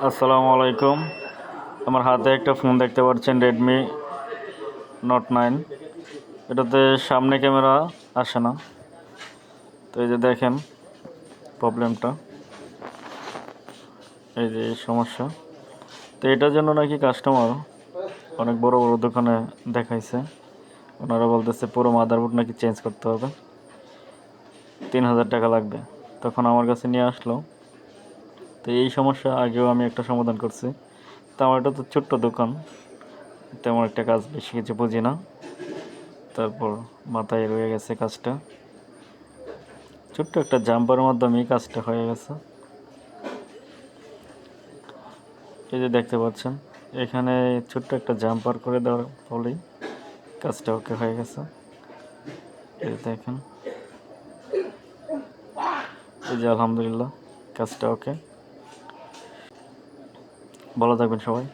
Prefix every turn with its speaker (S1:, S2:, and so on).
S1: আসসালামু আলাইকুম। আমার হাতে একটা ফোন দেখতে পাচ্ছেন, রেডমি নোট 9। এটাতে সামনে ক্যামেরা আসে না। তো এই যে দেখেন প্রবলেমটা, এই যে এই সমস্যা। তো এটার জন্য নাকি কাস্টমার অনেক বড় বড় দোকানে দেখাইছে। ওনারা বলতেছে পুরো মাদারবোর্ড নাকি চেঞ্জ করতে হবে, 3000 টাকা লাগবে। তখন আমার কাছে নিয়ে আসলো। তো এই সমস্যা আগেও আমি একটা সমাধান করছি। তো আমার এটা তো ছোট্ট দোকান, তেমন একটা কাজ বেশি কিছু বুঝি না। তারপর মাথায় রয়ে গেছে কাজটা, ছোট্ট একটা জাম্পারের মাধ্যমেই কাজটা হয়ে গেছে। এই যে দেখতে পাচ্ছেন, এখানে ছোট্ট একটা জাম্পার করে দেওয়ার ফলেই কাজটা ওকে হয়ে গেছে। এই দেখেন, এই যে আলহামদুলিল্লাহ কাজটা ওকে। ভালো থাকবেন সবাই।